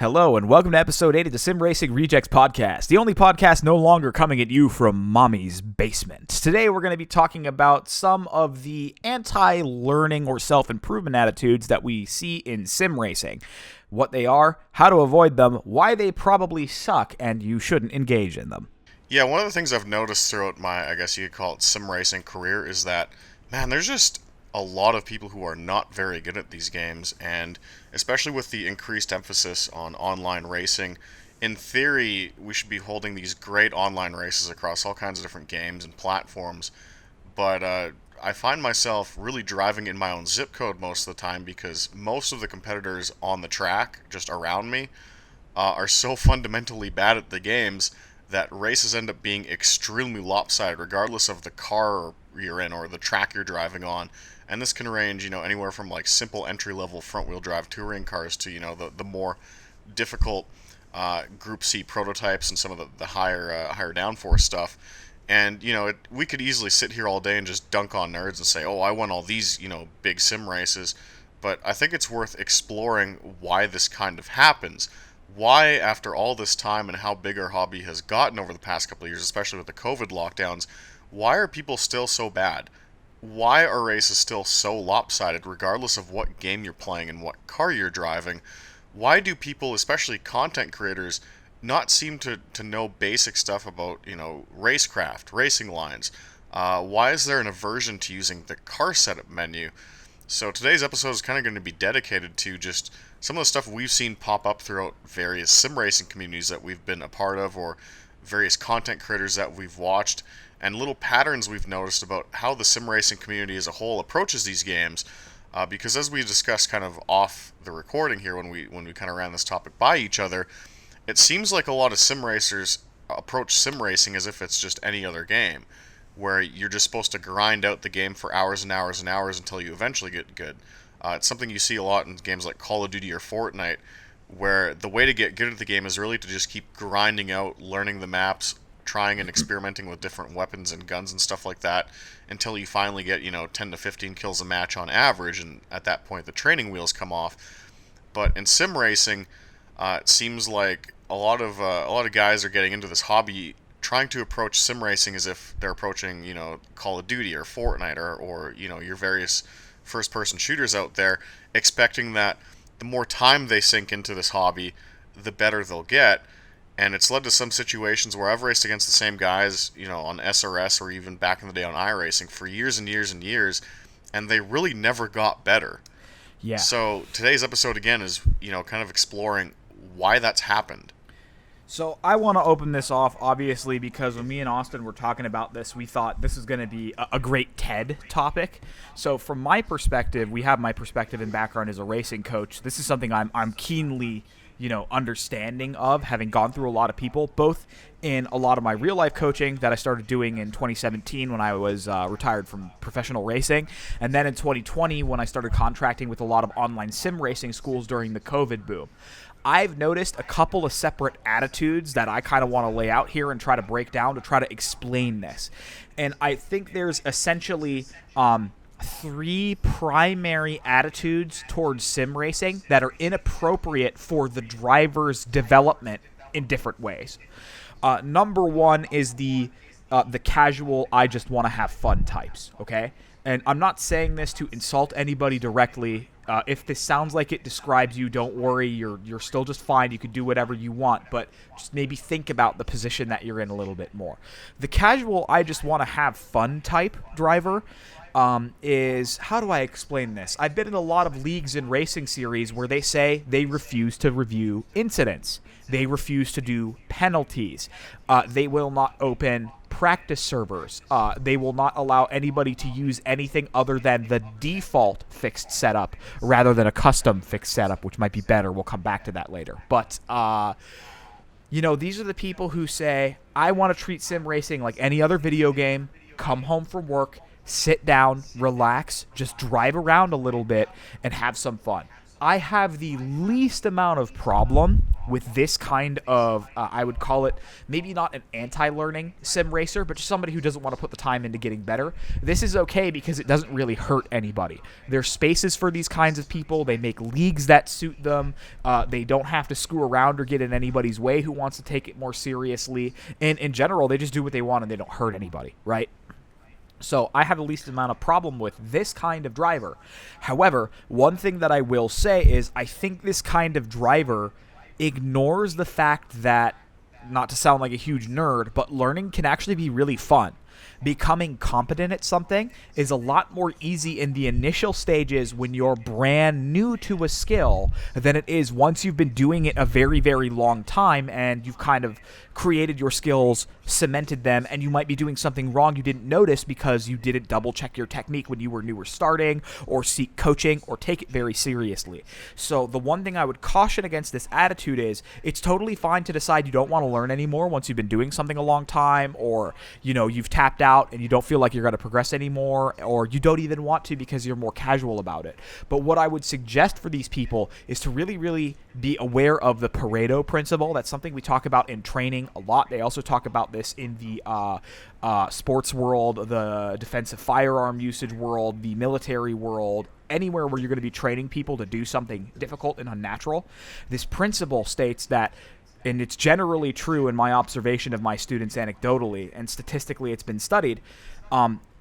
Hello and welcome to episode 8 of the Sim Racing Rejects podcast, the only podcast no longer coming at you from mommy's basement. Today we're going to be talking about some of the anti-learning or self-improvement attitudes that we see in sim racing, what they are, how to avoid them, why they probably suck, and you shouldn't engage in them. Yeah, one of the things I've noticed throughout my, I guess you could call it sim racing career is that, man, there's just a lot of people who are not very good at these games, and especially with the increased emphasis on online racing, in theory, we should be holding these great online races across all kinds of different games and platforms, but I find myself really driving in my own zip code most of the time because most of the competitors on the track, just around me, are so fundamentally bad at the games that races end up being extremely lopsided regardless of the car you're in or the track you're driving on. And this can range, anywhere from like simple entry-level front-wheel drive touring cars to, the more difficult Group C prototypes and some of the higher downforce stuff. And we could easily sit here all day and just dunk on nerds and say, "Oh, I won all these, big sim races." But I think it's worth exploring why this kind of happens. Why, after all this time and how big our hobby has gotten over the past couple of years, especially with the COVID lockdowns, why are people still so bad? Why are races still so lopsided regardless of what game you're playing and what car you're driving? Why do people, especially content creators, not seem to know basic stuff about, racecraft, racing lines? Why is there an aversion to using the car setup menu? So today's episode is kind of going to be dedicated to just some of the stuff we've seen pop up throughout various sim racing communities that we've been a part of, or various content creators that we've watched, and little patterns we've noticed about how the sim racing community as a whole approaches these games. Because as we discussed kind of off the recording here when we kind of ran this topic by each other, it seems like a lot of sim racers approach sim racing as if it's just any other game, where you're just supposed to grind out the game for hours and hours and hours until you eventually get good. It's something you see a lot in games like Call of Duty or Fortnite, where the way to get good at the game is really to just keep grinding out, learning the maps, trying and experimenting with different weapons and guns and stuff like that, until you finally get 10 to 15 kills a match on average, and at that point the training wheels come off. But in sim racing, it seems like a lot of guys are getting into this hobby trying to approach sim racing as if they're approaching, Call of Duty or Fortnite or your various first-person shooters out there, expecting that the more time they sink into this hobby, the better they'll get. And it's led to some situations where I've raced against the same guys, on SRS or even back in the day on iRacing for years and years and years, and they really never got better. Yeah. So today's episode again is, kind of exploring why that's happened. So I want to open this off, obviously, because when me and Austin were talking about this, we thought this is going to be a great TED topic. So from my perspective, we have my perspective and background as a racing coach. This is something I'm keenly, understanding of, having gone through a lot of people, both in a lot of my real life coaching that I started doing in 2017 when I was retired from professional racing, and then in 2020 when I started contracting with a lot of online sim racing schools during the COVID boom. I've noticed a couple of separate attitudes that I kind of want to lay out here and try to break down to try to explain this. And I think there's essentially three primary attitudes towards sim racing that are inappropriate for the driver's development in different ways. Number one is the casual, I just want to have fun types, okay? And I'm not saying this to insult anybody directly. If this sounds like it describes you, don't worry. You're still just fine. You can do whatever you want, but just maybe think about the position that you're in a little bit more. The casual, I just want to have fun type driver is, how do I explain this? I've been in a lot of leagues and racing series where they say they refuse to review incidents. They refuse to do penalties. They will not open practice servers. They will not allow anybody to use anything other than the default fixed setup rather than a custom fixed setup, which might be better. We'll come back to that later. But, these are the people who say, I want to treat sim racing like any other video game, come home from work, sit down, relax, just drive around a little bit, and have some fun. I have the least amount of problem with this kind of, I would call it maybe not an anti-learning sim racer, but just somebody who doesn't want to put the time into getting better. This is okay because it doesn't really hurt anybody. There's spaces for these kinds of people. They make leagues that suit them. They don't have to screw around or get in anybody's way who wants to take it more seriously. And in general, they just do what they want and they don't hurt anybody, right? So I have the least amount of problem with this kind of driver. However, one thing that I will say is I think this kind of driver ignores the fact that, not to sound like a huge nerd, but learning can actually be really fun. Becoming competent at something is a lot more easy in the initial stages when you're brand new to a skill than it is once you've been doing it a very, very long time and you've kind of created your skills, cemented them, and you might be doing something wrong you didn't notice because you didn't double check your technique when you were newer starting, or seek coaching, or take it very seriously. So the one thing I would caution against this attitude is it's totally fine to decide you don't want to learn anymore once you've been doing something a long time, or you've tapped out and you don't feel like you're going to progress anymore, or you don't even want to because you're more casual about it. But what I would suggest for these people is to really, really be aware of the Pareto principle. That's something we talk about in training a lot. They also talk about this in the sports world, the defensive firearm usage world, the military world, anywhere where you're going to be training people to do something difficult and unnatural. This principle states that, and it's generally true in my observation of my students anecdotally, and statistically it's been studied,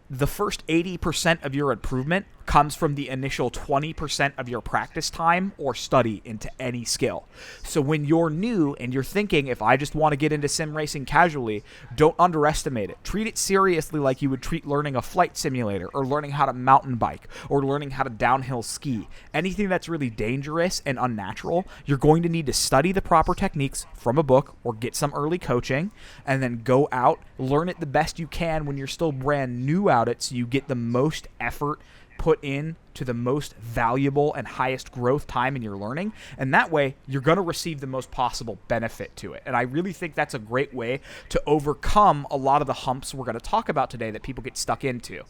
the first 80% of your improvement comes from the initial 20% of your practice time or study into any skill. So when you're new and you're thinking, if I just want to get into sim racing casually, don't underestimate it. Treat it seriously like you would treat learning a flight simulator, or learning how to mountain bike, or learning how to downhill ski. Anything that's really dangerous and unnatural, you're going to need to study the proper techniques from a book or get some early coaching, and then go out, learn it the best you can when you're still brand new at it, so you get the most effort put in to the most valuable and highest growth time in your learning, and that way you're going to receive the most possible benefit to it. And I really think that's a great way to overcome a lot of the humps we're going to talk about today that people get stuck into.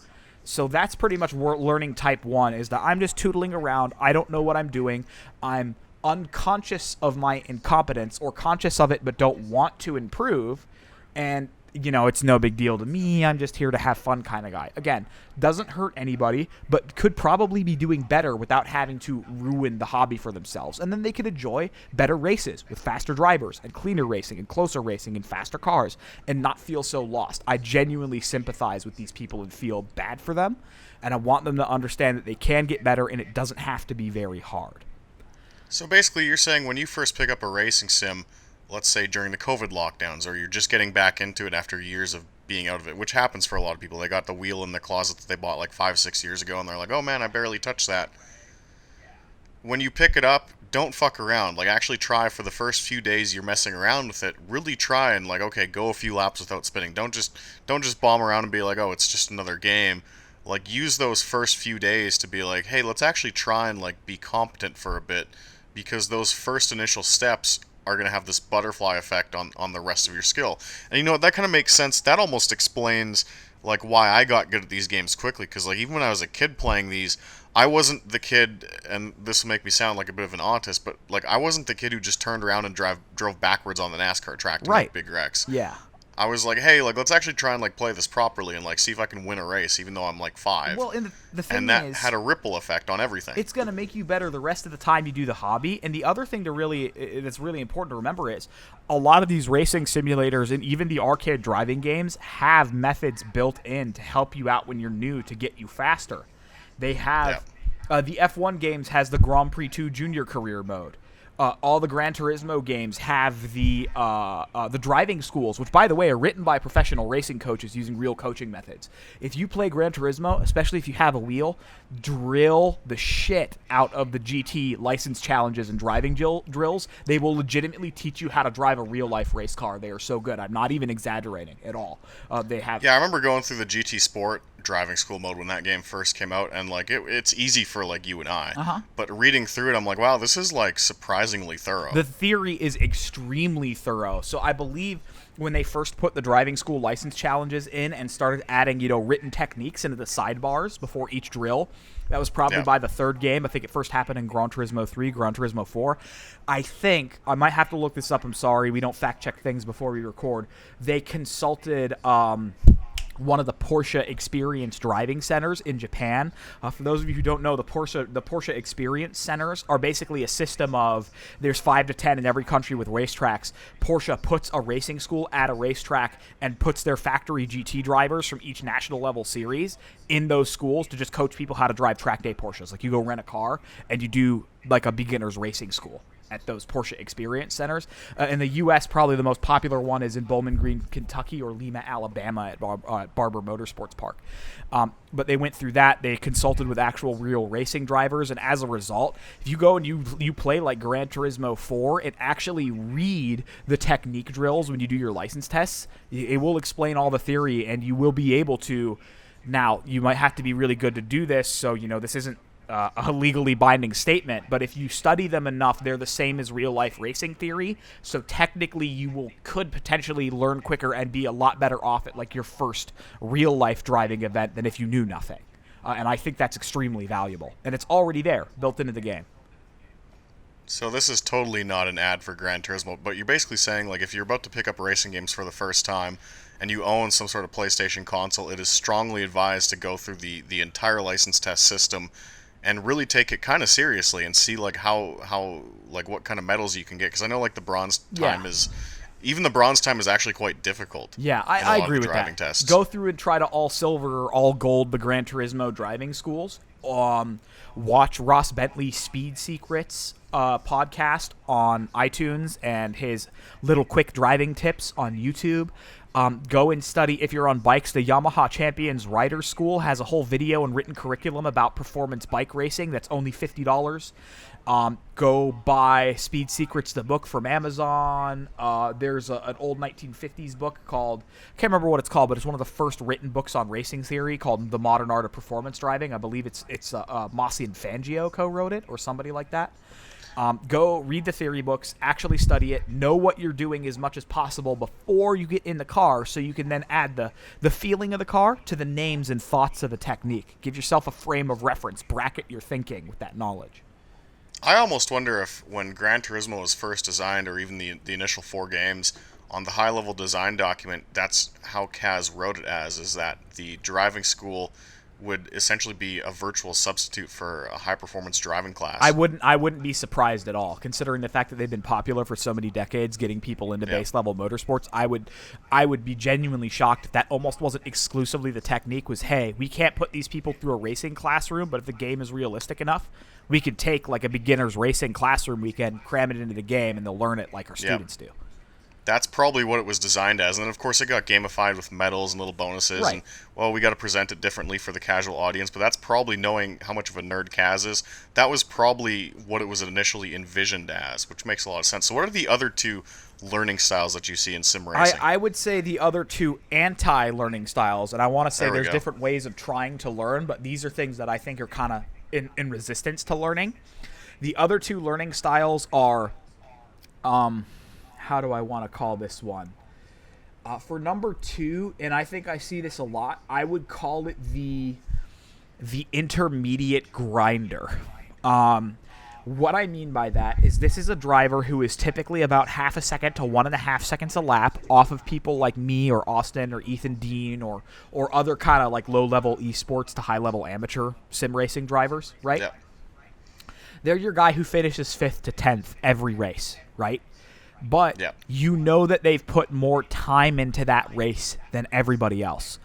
So that's pretty much learning type 1, is that I'm just tootling around, I don't know what I'm doing, I'm unconscious of my incompetence, or conscious of it but don't want to improve, and it's no big deal to me, I'm just here to have fun kind of guy. Again, doesn't hurt anybody, but could probably be doing better without having to ruin the hobby for themselves. And then they could enjoy better races with faster drivers and cleaner racing and closer racing and faster cars and not feel so lost. I genuinely sympathize with these people and feel bad for them, and I want them to understand that they can get better and it doesn't have to be very hard. So basically you're saying when you first pick up a racing sim, let's say during the COVID lockdowns, or you're just getting back into it after years of being out of it, which happens for a lot of people. They got the wheel in the closet that they bought like 5-6 years ago, and they're like, oh man, I barely touched that. When you pick it up, don't fuck around. Like, actually try for the first few days you're messing around with it. Really try and, like, okay, go a few laps without spinning. Don't just bomb around and be like, oh, it's just another game. Like, use those first few days to be like, hey, let's actually try and, like, be competent for a bit, because those first initial steps are going to have this butterfly effect on the rest of your skill. And that kind of makes sense. That almost explains like why I got good at these games quickly, because like even when I was a kid playing these, I wasn't the kid, and this will make me sound like a bit of an autist, but like I wasn't the kid who just turned around and drove backwards on the NASCAR track to make big wrecks. Yeah. I was like, hey, like let's actually try and like play this properly and like see if I can win a race, even though I'm like 5. Well, and the thing and that is, had a ripple effect on everything. It's going to make you better the rest of the time you do the hobby. And the other thing that's really important to remember is a lot of these racing simulators and even the arcade driving games have methods built in to help you out when you're new to get you faster. They have the F1 games has the Grand Prix 2 Junior Career Mode. All the Gran Turismo games have the driving schools, which, by the way, are written by professional racing coaches using real coaching methods. If you play Gran Turismo, especially if you have a wheel, drill the shit out of the GT license challenges and driving drills. They will legitimately teach you how to drive a real-life race car. They are so good. I'm not even exaggerating at all. They have. Yeah, I remember going through the GT Sport driving school mode when that game first came out, and like it's easy for like you and I. Uh-huh. But reading through it, I'm like, wow, this is like surprisingly thorough. The theory is extremely thorough. So I believe when they first put the driving school license challenges in and started adding, written techniques into the sidebars before each drill, that was probably by the third game. I think it first happened in Gran Turismo 3, Gran Turismo 4. I think, I might have to look this up, I'm sorry, we don't fact check things before we record. They consulted one of the Porsche Experience driving centers in Japan. For those of you who don't know, the Porsche Experience centers are basically a system of, there's 5 to 10 in every country with racetracks. Porsche puts a racing school at a racetrack and puts their factory GT drivers from each national level series in those schools to just coach people how to drive track day Porsches. Like, you go rent a car and you do like a beginner's racing school at those Porsche Experience centers. In the U.S., probably the most popular one is in Bowling Green, Kentucky, or Lima, Alabama at Barber Motorsports Park. But they went through that. They consulted with actual real racing drivers, and as a result, if you go and you play like Gran Turismo 4 and actually read the technique drills when you do your license tests, it will explain all the theory, and you will be able to. Now, you might have to be really good to do this, so this isn't a legally binding statement, but if you study them enough, they're the same as real-life racing theory, so technically you could potentially learn quicker and be a lot better off at like your first real-life driving event than if you knew nothing. And I think that's extremely valuable, and it's already there, built into the game. So this is totally not an ad for Gran Turismo, but you're basically saying, like, if you're about to pick up racing games for the first time and you own some sort of PlayStation console, it is strongly advised to go through the entire license test system and really take it kind of seriously and see like how like what kind of medals you can get, because I know like the bronze time is actually quite difficult. Yeah, I agree with that. Tests. Go through and try to all silver or all gold the Gran Turismo driving schools. Watch Ross Bentley's Speed Secrets podcast on iTunes and his little quick driving tips on YouTube. Go and study, if you're on bikes, the Yamaha Champions Rider School has a whole video and written curriculum about performance bike racing that's only $50. Go buy Speed Secrets, the book from Amazon. There's an old 1950s book called, I can't remember what it's called, but it's one of the first written books on racing theory called The Modern Art of Performance Driving. I believe it's Masi and Fangio co-wrote it, or somebody like that. Go read the theory books, actually study it, know what you're doing as much as possible before you get in the car, so you can then add the feeling of the car to the names and thoughts of the technique. Give yourself a frame of reference, bracket your thinking with that knowledge. I almost wonder if when Gran Turismo was first designed, or even the initial 4 games, on the high-level design document, that's how Kaz wrote it as, is that the driving school would essentially be a virtual substitute for a high-performance driving class. I wouldn't be surprised at all, considering the fact that they've been popular for so many decades, getting people into base-level motorsports. I would be genuinely shocked if that almost wasn't exclusively the technique, was, hey, we can't put these people through a racing classroom, but if the game is realistic enough, we could take like a beginner's racing classroom weekend, cram it into the game, and they'll learn it like our students do. That's probably what it was designed as, and then of course it got gamified with medals and little bonuses, right. And well, we got to present it differently for the casual audience, but that's probably, knowing how much of a nerd Kaz is, that was probably what it was initially envisioned as, which makes a lot of sense. So what are the other 2 learning styles that you see in sim racing? I would say the other 2 anti-learning styles, and I want to say there's different ways of trying to learn, but these are things that I think are kind of in resistance to learning. The other 2 learning styles are, how do I want to call this one? For number 2, and I think I see this a lot, I would call it the intermediate grinder. What I mean by that is this is a driver who is typically about half a second to 1.5 seconds a lap off of people like me or Austin or Ethan Dean or other kind of like low-level esports to high-level amateur sim racing drivers, right? Yeah. They're your guy who finishes 5th to 10th every race, right? But you know that they've put more time into that race than everybody else.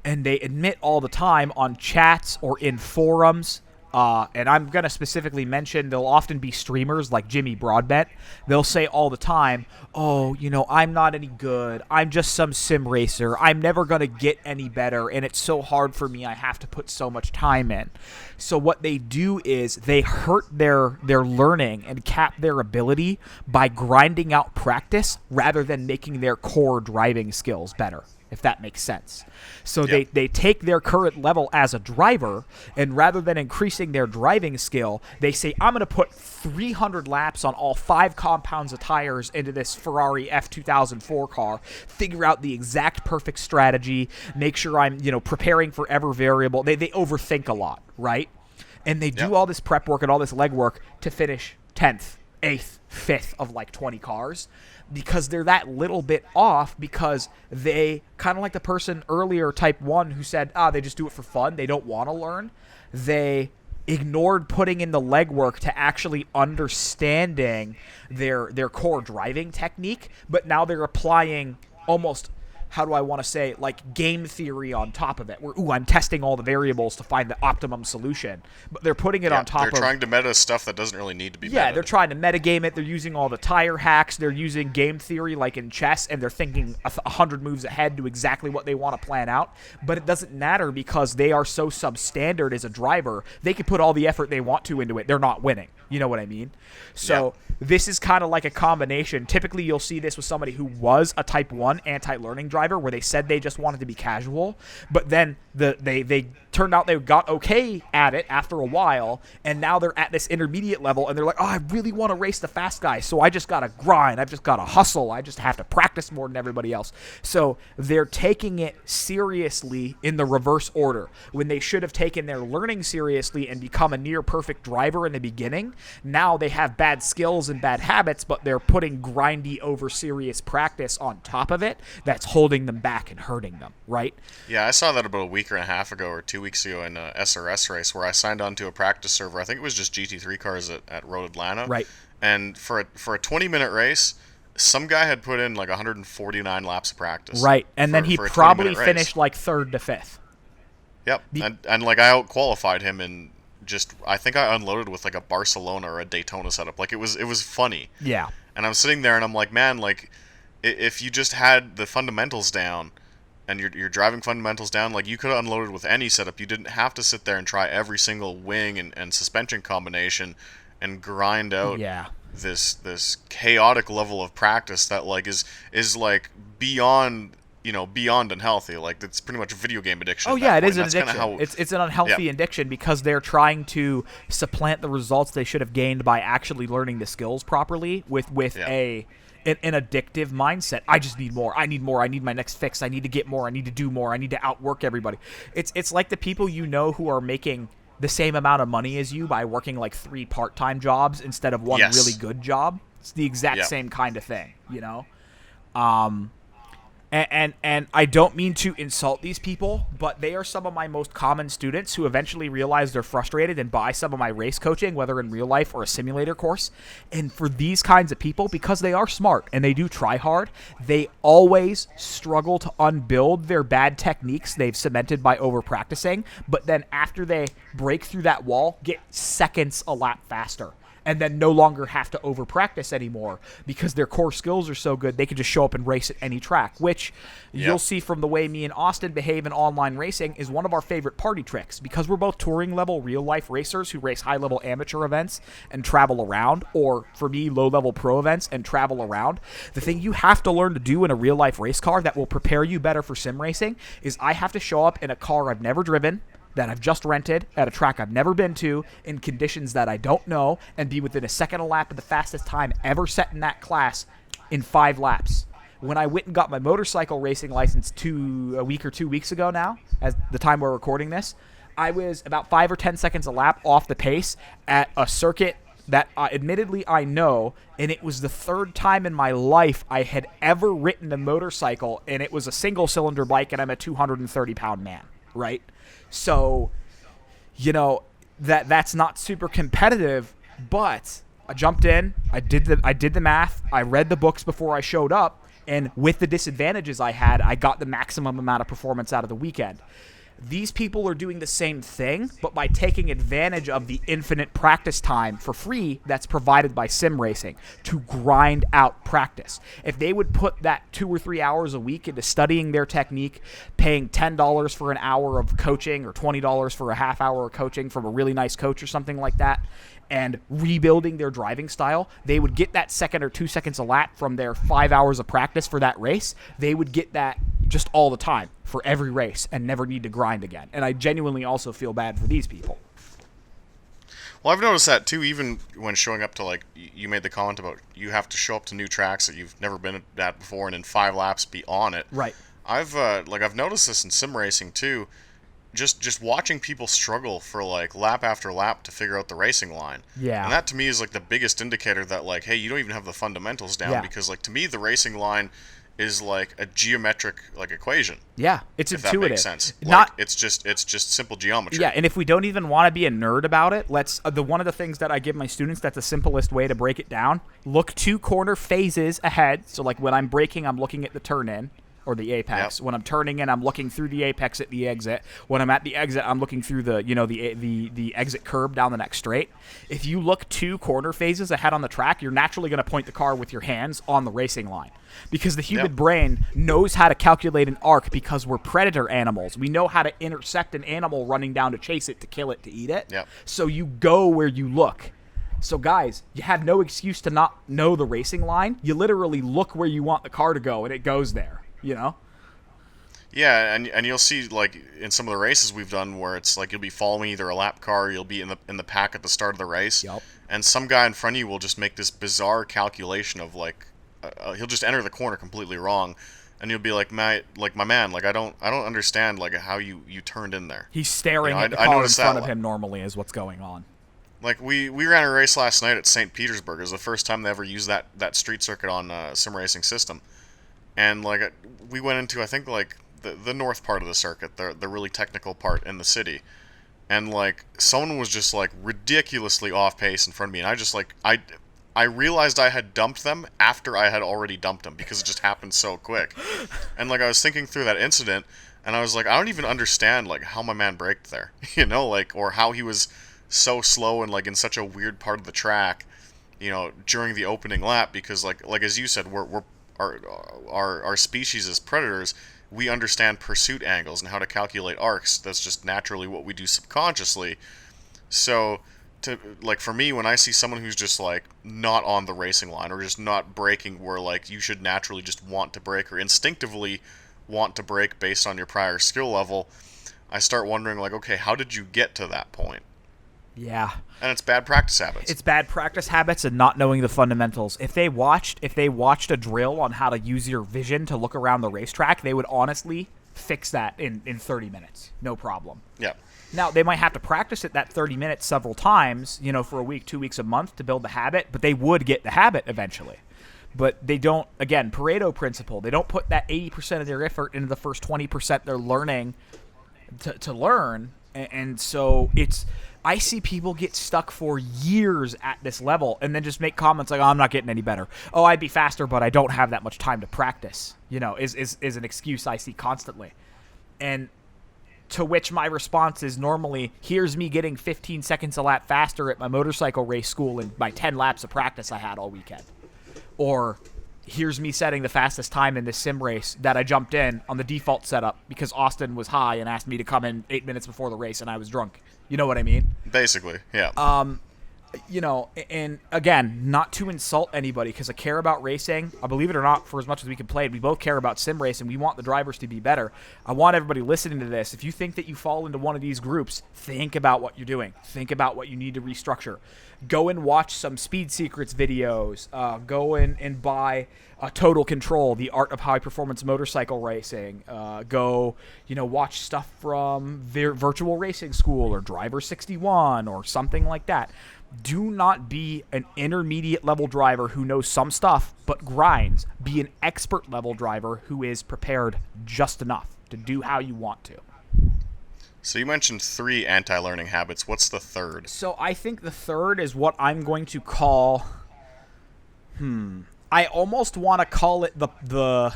And they admit all the time on chats or in forums, and I'm going to specifically mention, they'll often be streamers like Jimmy Broadbent. They'll say all the time, oh, I'm not any good. I'm just some sim racer. I'm never going to get any better, and it's so hard for me. I have to put so much time in. So what they do is they hurt their learning and cap their ability by grinding out practice rather than making their core driving skills better. if that makes sense. So Yep. they take their current level as a driver, and rather than increasing their driving skill, they say, I'm going to put 300 laps on all 5 compounds of tires into this Ferrari F2004 car, figure out the exact perfect strategy, make sure I'm, preparing for every variable. They overthink a lot, right? And they do all this prep work and all this leg work to finish 10th, 8th, 5th of like 20 cars, because they're that little bit off, because they kind of like the person earlier, type 1, who said, they just do it for fun. They don't want to learn. They ignored putting in the legwork to actually understanding their core driving technique, but now they're applying almost, how do I want to say, like game theory on top of it, where, I'm testing all the variables to find the optimum solution, but they're putting it on top of... They're trying to meta stuff that doesn't really need to be Yeah, meta. they're trying to metagame it. They're using all the tire hacks. They're using game theory like in chess, and they're thinking 100 moves ahead to exactly what they want to plan out. But it doesn't matter, because they are so substandard as a driver. They can put all the effort they want to into it. They're not winning. You know what I mean? So this is kind of like a combination. Typically, you'll see this with somebody who was a Type 1 anti-learning driver, where they said they just wanted to be casual, but then they turned out they got okay at it after a while, and now they're at this intermediate level, and they're like, I really want to race the fast guy, so I just got to grind. I've just got to hustle. I just have to practice more than everybody else. So they're taking it seriously in the reverse order. When they should have taken their learning seriously and become a near-perfect driver in the beginning, now they have bad skills and bad habits, but they're putting grindy, over-serious practice on top of it that's holding them back and hurting them, right? Yeah, I saw that about a week and a half ago or 2 weeks ago in a SRS race, where I signed on to a practice server. I think it was just GT3 cars at Road Atlanta. Right. And for a 20-minute race, some guy had put in like 149 laps of practice. Right, and then he for a probably 20-minute race. finished like 3rd to 5th. Yep, and like I out-qualified him in just, I think I unloaded with like a Barcelona or a Daytona setup. Like it was funny. Yeah. And I'm sitting there and I'm like, man, like if you just had the fundamentals down and your driving fundamentals down, like you could have unloaded with any setup. You didn't have to sit there and try every single wing and suspension combination and grind out this chaotic level of practice that like is like beyond unhealthy. Like it's pretty much a video game addiction. Oh yeah, it is an That's addiction. It's an unhealthy addiction, because they're trying to supplant the results they should have gained by actually learning the skills properly with an addictive mindset. I just need more. I need more. I need my next fix. I need to get more. I need to do more. I need to outwork everybody. It's like the people who are making the same amount of money as you by working like 3 part-time jobs instead of one really good job. It's the exact same kind of thing, And I don't mean to insult these people, but they are some of my most common students who eventually realize they're frustrated and buy some of my race coaching, whether in real life or a simulator course. And for these kinds of people, because they are smart and they do try hard, they always struggle to unbuild their bad techniques they've cemented by over-practicing, but then after they break through that wall, get seconds a lap faster. And then no longer have to over-practice anymore, because their core skills are so good, they can just show up and race at any track, which you'll see from the way me and Austin behave in online racing is one of our favorite party tricks, because we're both touring-level real-life racers who race high-level amateur events and travel around, or, for me, low-level pro events and travel around. The thing you have to learn to do in a real-life race car that will prepare you better for sim racing is I have to show up in a car I've never driven, that I've just rented, at a track I've never been to, in conditions that I don't know, and be within a second a lap of the fastest time ever set in that class in 5 laps. When I went and got my motorcycle racing license a week or 2 weeks ago now, as the time we're recording this, I was about 5 or 10 seconds a lap off the pace at a circuit that admittedly I know, and it was the 3rd time in my life I had ever ridden a motorcycle, and it was a single-cylinder bike, and I'm a 230-pound man, right? So, that's not super competitive, but I jumped in, I did the math, I read the books before I showed up, and with the disadvantages I had, I got the maximum amount of performance out of the weekend. These people are doing the same thing, but by taking advantage of the infinite practice time for free that's provided by sim racing to grind out practice. If they would put that 2 or 3 hours a week into studying their technique, paying $10 for an hour of coaching or $20 for a half hour of coaching from a really nice coach or something like that, and rebuilding their driving style, they would get that second or 2 seconds a lap from their 5 hours of practice for that race. They would get that just all the time for every race and never need to grind again. And I genuinely also feel bad for these people. Well, I've noticed that too, even when showing up to, like, you made the comment about you have to show up to new tracks that you've never been at before and in 5 laps be on it. Right. I've noticed this in sim racing too. Just watching people struggle for, like, lap after lap to figure out the racing line. Yeah. And that to me is, like, the biggest indicator that, like, hey, you don't even have the fundamentals down, because, like, to me the racing line is like a geometric, like, equation. Yeah, it's if intuitive. That makes sense. Not like, it's just simple geometry. Yeah, and if we don't even want to be a nerd about it, let's one of the things that I give my students that's the simplest way to break it down. Look 2 corner phases ahead. So like when I'm braking, I'm looking at the turn in or the apex. When I'm turning in, I'm looking through the apex at the exit. When I'm at the exit, I'm looking through the the exit curb down the next straight. If you look 2 corner phases ahead on the track, you're naturally going to point the car with your hands on the racing line. Because the human brain knows how to calculate an arc because we're predator animals. We know how to intersect an animal running down to chase it, to kill it, to eat it. So you go where you look. So guys, you have no excuse to not know the racing line. You literally look where you want the car to go and it goes there, you know? Yeah, and you'll see, like, in some of the races we've done where it's like you'll be following either a lap car or you'll be in the pack at the start of the race. And some guy in front of you will just make this bizarre calculation of, like, he'll just enter the corner completely wrong, and you'll be like, my man, like, I don't understand, like, how you turned in there. He's staring at the car in front of him normally is what's going on. Like, we ran a race last night at St. Petersburg. It was the first time they ever used that street circuit on sim racing system, and like we went into, I think, like the north part of the circuit, the really technical part in the city, and like someone was just like ridiculously off pace in front of me, and I just like I realized I had dumped them after I had already dumped them because it just happened so quick. And like I was thinking through that incident, and I was like, I don't even understand like how my man braked there, you know, like, or how he was so slow and like in such a weird part of the track, you know, during the opening lap, because like as you said, we're our species as predators, we understand pursuit angles and how to calculate arcs. That's just naturally what we do subconsciously. So like, for me, when I see someone who's just like not on the racing line or just not braking where like you should naturally just want to brake or instinctively want to brake based on your prior skill level, I start wondering, like, okay, how did you get to that point? Yeah. And it's bad practice habits. It's bad practice habits and not knowing the fundamentals. If they watched a drill on how to use your vision to look around the racetrack, they would honestly fix that in 30 minutes. No problem. Yeah. Now, they might have to practice it that 30 minutes several times, you know, for a week, 2 weeks, a month to build the habit, but they would get the habit eventually. But they don't, again, Pareto principle, they don't put that 80% of their effort into the first 20% they're learning to learn. And so I see people get stuck for years at this level and then just make comments like, oh, I'm not getting any better. Oh, I'd be faster, but I don't have that much time to practice, you know, is an excuse I see constantly. And to which my response is normally, here's me getting 15 seconds a lap faster at my motorcycle race school in my 10 laps of practice I had all weekend. Or here's me setting the fastest time in this sim race that I jumped in on the default setup because Austin was high and asked me to come in 8 minutes before the race and I was drunk. You know what I mean? Basically, yeah. You know, and again, not to insult anybody because I care about racing. I believe it or not, for as much as we can play it, we both care about sim racing. We want the drivers to be better. I want everybody listening to this, if you think that you fall into one of these groups, think about what you're doing. Think about what you need to restructure. Go and watch some Speed Secrets videos. Go in and buy Total Control, the art of high performance motorcycle racing. Go, you know, watch stuff from Virtual Racing School or Driver 61 or something like that. Do not be an intermediate level driver who knows some stuff but grinds. Be an expert level driver who is prepared just enough to do how you want to. So you mentioned 3 anti-learning habits. What's the third? So I think the third is what I'm going to call... I almost want to call it the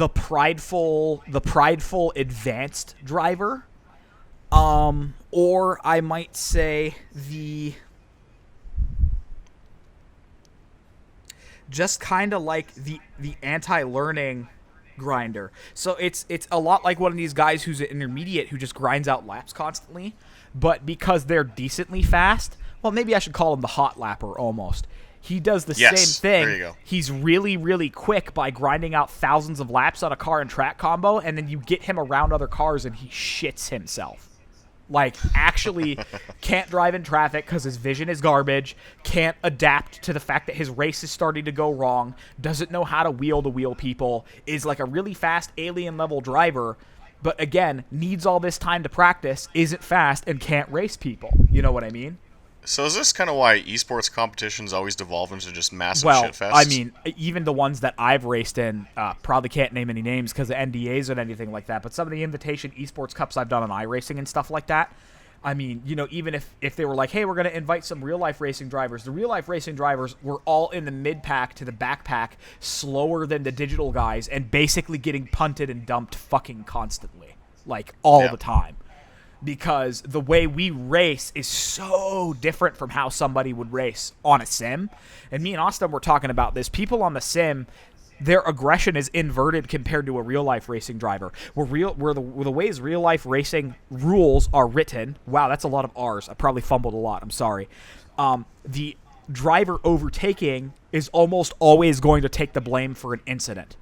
prideful advanced driver. Or I might say just kind of like the anti-learning grinder. So it's a lot like one of these guys who's an intermediate who just grinds out laps constantly, but because they're decently fast, well, maybe I should call him the hot lapper almost. He does the Yes, same thing. there you go. He's really, really quick by grinding out thousands of laps on a car and track combo, and then you get him around other cars and he shits himself. Like, actually can't drive in traffic because his vision is garbage, can't adapt to the fact that his race is starting to go wrong, doesn't know how to wheel people, is like a really fast alien-level driver, but again, needs all this time to practice, isn't fast, and can't race people. You know what I mean? So is this kind of why esports competitions always devolve into just massive shitfests? I mean, even the ones that I've raced in, probably can't name any names because of NDAs or anything like that, but some of the invitation esports cups I've done on iRacing and stuff like that, I mean, you know, even if they were like, hey, we're going to invite some real-life racing drivers, the real-life racing drivers were all in the mid-pack to the back-pack, slower than the digital guys, and basically getting punted and dumped fucking constantly, like all the time. Because the way we race is so different from how somebody would race on a sim. And me and Austin were talking about this. People on the sim, their aggression is inverted compared to a real-life racing driver. Where the ways real-life racing rules are written, wow, that's a lot of R's. I probably fumbled a lot. I'm sorry. The driver overtaking is almost always going to take the blame for an incident.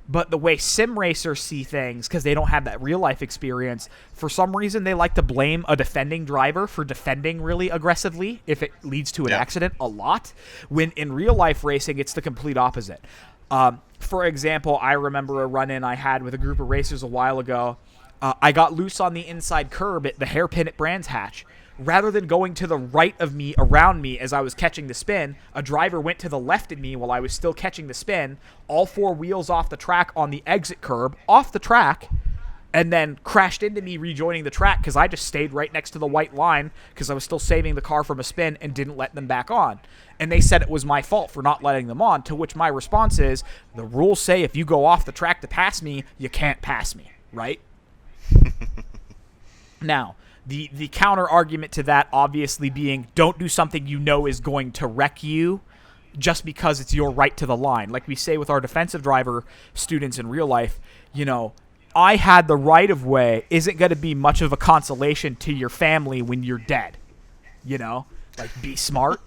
But the way sim racers see things, because they don't have that real-life experience, for some reason they like to blame a defending driver for defending really aggressively if it leads to an accident a lot, when in real-life racing it's the complete opposite. For example, I remember a run-in I had with a group of racers a while ago. I got loose on the inside curb at the hairpin at Brands Hatch. Rather than going to the right of me, around me, as I was catching the spin, a driver went to the left of me while I was still catching the spin, all four wheels off the track on the exit curb, off the track, and then crashed into me rejoining the track because I just stayed right next to the white line because I was still saving the car from a spin and didn't let them back on. And they said it was my fault for not letting them on, to which my response is, the rules say if you go off the track to pass me, you can't pass me, right? Now, the counter argument to that obviously being, don't do something you know is going to wreck you just because it's your right to the line. Like we say with our defensive driver students in real life, you know, I had the right of way isn't going to be much of a consolation to your family when you're dead. You know, like, be smart.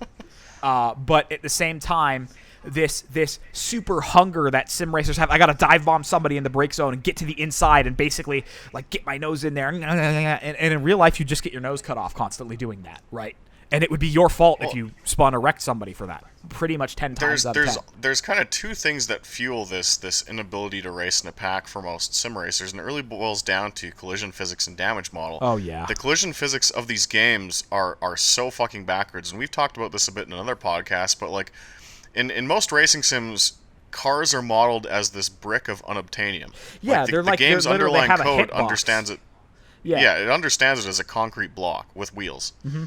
But at the same time, this super hunger that sim racers have. I got to dive bomb somebody in the break zone and get to the inside and basically like get my nose in there. And in real life, you just get your nose cut off constantly doing that, right? And it would be your fault if you spun or wrecked somebody for that. Pretty much 10 times out of 10. There's kind of two things that fuel this inability to race in a pack for most sim racers, and it really boils down to collision physics and damage model. Oh, yeah. The collision physics of these games are so fucking backwards, and we've talked about this a bit in another podcast, but like, in most racing sims, cars are modeled as this brick of unobtainium. Yeah, the game's underlying code understands it. Yeah, it understands it as a concrete block with wheels. Mm-hmm.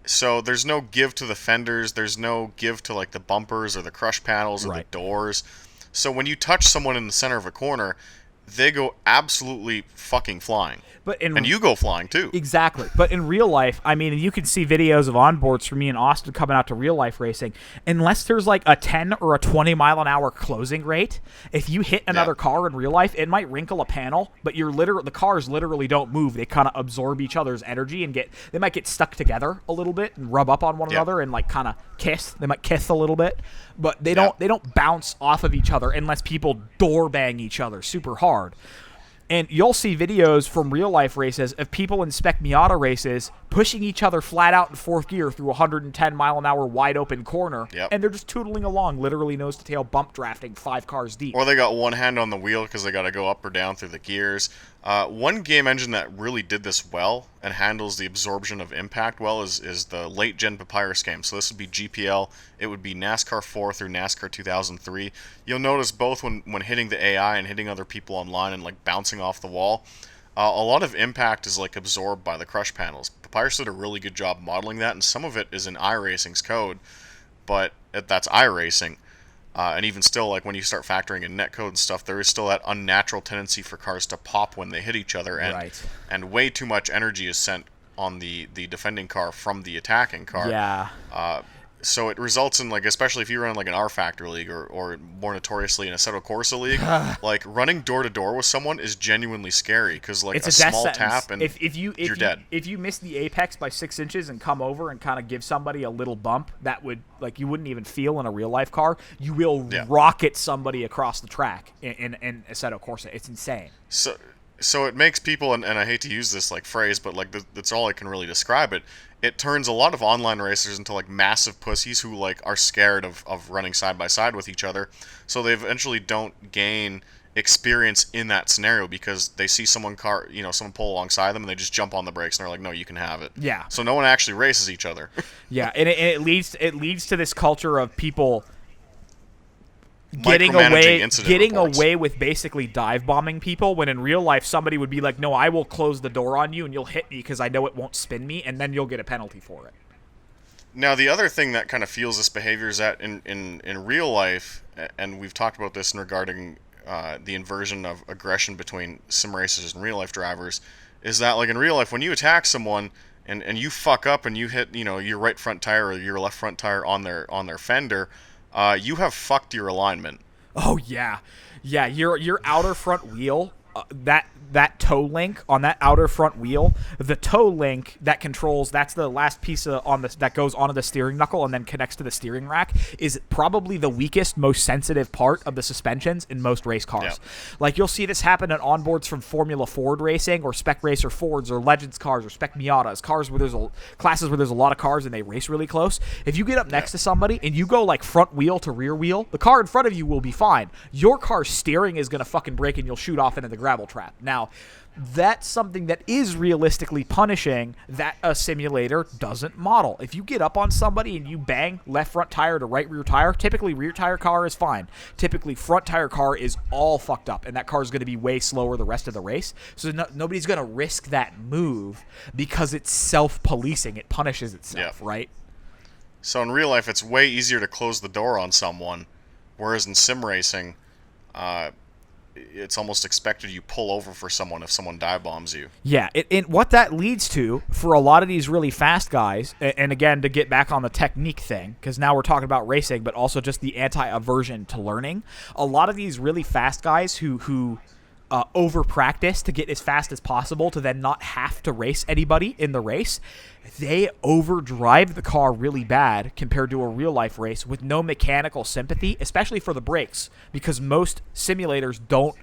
So there's no give to the fenders, there's no give to like the bumpers or the crush panels or the doors. So when you touch someone in the center of a corner, they go absolutely fucking flying. And you go flying too. Exactly. But in real life, I mean, you can see videos of onboards from me and Austin coming out to real life racing. Unless there's like a 10 or a 20 mile an hour closing rate, if you hit another car in real life, it might wrinkle a panel, but the cars literally don't move. They kind of absorb each other's energy and they might get stuck together a little bit and rub up on one another and like kind of kiss. They might kiss a little bit, but they don't bounce off of each other unless people door bang each other super hard. And you'll see videos from real-life races of people in Spec Miata races pushing each other flat out in fourth gear through a 110-mile-an-hour wide-open corner, and they're just tootling along, literally nose-to-tail bump drafting 5 cars deep. Or they got one hand on the wheel because they got to go up or down through the gears. One game engine that really did this well and handles the absorption of impact well is the late-gen Papyrus game. So this would be GPL. It would be NASCAR 4 through NASCAR 2003. You'll notice both when hitting the AI and hitting other people online and like bouncing off the wall, a lot of impact is like absorbed by the crush panels. Papyrus did a really good job modeling that, and some of it is in iRacing's code, but that's iRacing. And even still, like when you start factoring in netcode and stuff, there is still that unnatural tendency for cars to pop when they hit each other, and way too much energy is sent on the defending car from the attacking car. Yeah. so it results in, like, especially if you run like an R Factor league, or more notoriously in a Assetto Corsa league, like running door to door with someone is genuinely scary because like It's a a death small sentence. tap and You're dead. If you miss the apex by 6 inches and come over and kind of give somebody a little bump that would, like, you wouldn't even feel in a real life car, you will rocket somebody across the track in Assetto Corsa. It's insane. So it makes people, and I hate to use this like phrase, but like that's all I can really describe it. It turns a lot of online racers into like massive pussies who like are scared of running side by side with each other. So they eventually don't gain experience in that scenario because they see someone pull alongside them and they just jump on the brakes and they're like, no, you can have it. Yeah. So no one actually races each other. Yeah, and it leads to this culture of people getting away with basically dive bombing people, when in real life somebody would be like, no, I will close the door on you and you'll hit me because I know it won't spin me, and then you'll get a penalty for it. Now, the other thing that kind of fuels this behavior is that in real life, and we've talked about this in regarding the inversion of aggression between sim racers and real life drivers, is that like in real life when you attack someone and you fuck up and you hit your right front tire or your left front tire on their fender, you have fucked your alignment. Oh yeah, your outer front wheel, that toe link on that outer front wheel, the toe link that controls, that's the last piece that goes onto the steering knuckle and then connects to the steering rack, is probably the weakest, most sensitive part of the suspensions in most race cars. Yep. Like you'll see this happen at onboards from Formula Ford racing or Spec Racer Fords or Legends cars or Spec Miatas, classes where there's a lot of cars and they race really close. If you get up next to somebody and you go like front wheel to rear wheel, the car in front of you will be fine. Your car's steering is going to fucking break and you'll shoot off into the gravel trap. Now, that's something that is realistically punishing that a simulator doesn't model. If you get up on somebody and you bang left front tire to right rear tire, typically rear tire car is fine. Typically front tire car is all fucked up, and that car is going to be way slower the rest of the race. So nobody's going to risk that move because it's self-policing. It punishes itself, right? So in real life, it's way easier to close the door on someone, whereas in sim racing, it's almost expected you pull over for someone if someone dive bombs you. Yeah, and what that leads to for a lot of these really fast guys, and again, to get back on the technique thing, because now we're talking about racing, but also just the anti-aversion to learning, a lot of these really fast guys who over-practice to get as fast as possible to then not have to race anybody in the race, they overdrive the car really bad compared to a real-life race with no mechanical sympathy, especially for the brakes, because most simulators don't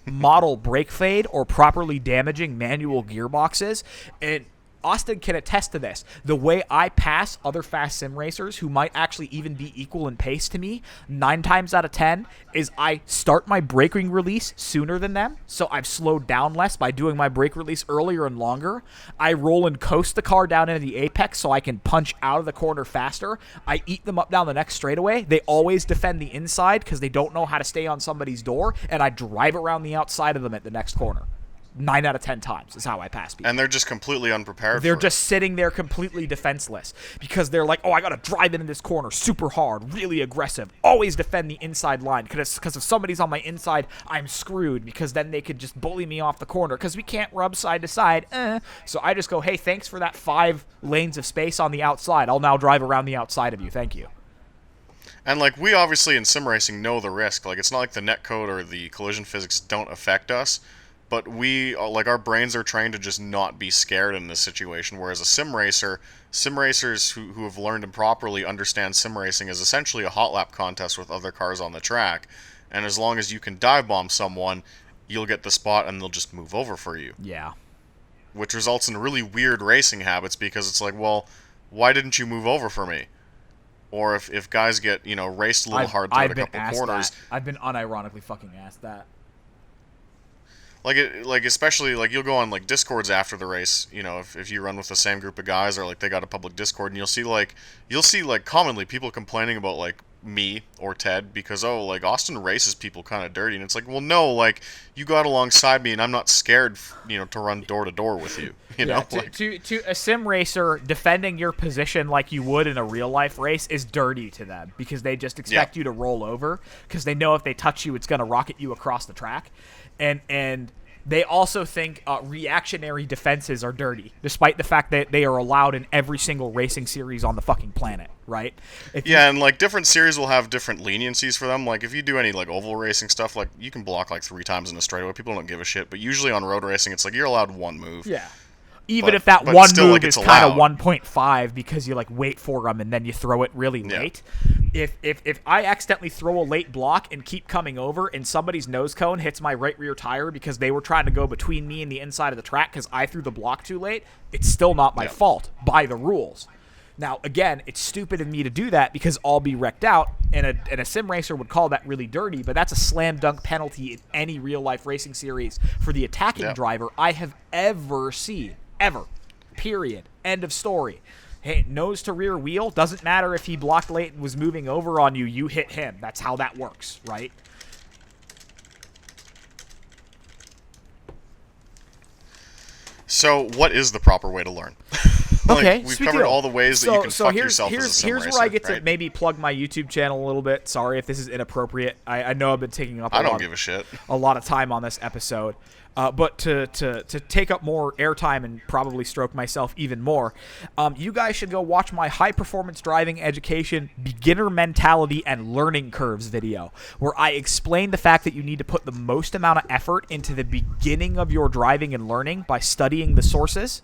model brake fade or properly damaging manual gearboxes. And Austin can attest to this. The way I pass other fast sim racers who might actually even be equal in pace to me, 9 times out of 10, is I start my braking release sooner than them, so I've slowed down less by doing my brake release earlier and longer. I roll and coast the car down into the apex so I can punch out of the corner faster. I eat them up down the next straightaway. They always defend the inside because they don't know how to stay on somebody's door, and I drive around the outside of them at the next corner. 9 out of 10 times is how I pass people. And they're just completely unprepared. They're just sitting there completely defenseless because they're like, oh, I got to drive into this corner super hard, really aggressive, always defend the inside line because if somebody's on my inside, I'm screwed because then they could just bully me off the corner because we can't rub side to side. So I just go, hey, thanks for that 5 lanes of space on the outside. I'll now drive around the outside of you. Thank you. And like we obviously in sim racing know the risk. Like it's not like the netcode or the collision physics don't affect us. But our brains are trained to just not be scared in this situation, whereas sim racers who have learned improperly understand sim racing is essentially a hot lap contest with other cars on the track, and as long as you can dive bomb someone, you'll get the spot and they'll just move over for you. Yeah. Which results in really weird racing habits because it's like, well, why didn't you move over for me? Or if guys get, raced a little hard throughout a couple corners. I've been unironically fucking asked that. Especially you'll go on discords after the race, if you run with the same group of guys or they got a public discord, and you'll see commonly people complaining about me or Ted because Austin races people kind of dirty, and it's like, well, no, you got alongside me and I'm not scared to run door to door with you. To a sim racer, defending your position like you would in a real life race is dirty to them because they just expect you to roll over because they know if they touch you it's going to rocket you across the track. And They also think reactionary defenses are dirty, despite the fact that they are allowed in every single racing series on the fucking planet, right? Yeah, and like different series will have different leniencies for them. Like if you do any like oval racing stuff, like you can block like 3 times in a straightaway. People don't give a shit. But usually on road racing, it's like you're allowed 1 move. Yeah. Even if that but one still, move like, is it's kind of allowed. 1.5 because you like wait for them and then you throw it really late. If I accidentally throw a late block and keep coming over and somebody's nose cone hits my right rear tire because they were trying to go between me and the inside of the track because I threw the block too late, it's still not my fault by the rules. Now, again, it's stupid of me to do that because I'll be wrecked out, and a sim racer would call that really dirty, but that's a slam dunk penalty in any real-life racing series for the attacking driver I have ever seen. Ever. Period. End of story. Hey, nose to rear wheel, doesn't matter if he blocked late and was moving over on you, you hit him. That's how that works, right? So, what is the proper way to learn? Okay, we've sweet covered deal. all the ways that you can fuck here's, yourself here's, as a sim here's racer, where I get to right? maybe plug my YouTube channel a little bit. Sorry if this is inappropriate. I know I've been taking up I don't give a shit. A lot of time on this episode. But to take up more airtime and probably stroke myself even more, you guys should go watch my high-performance driving education, beginner mentality, and learning curves video, where I explain the fact that you need to put the most amount of effort into the beginning of your driving and learning by studying the sources.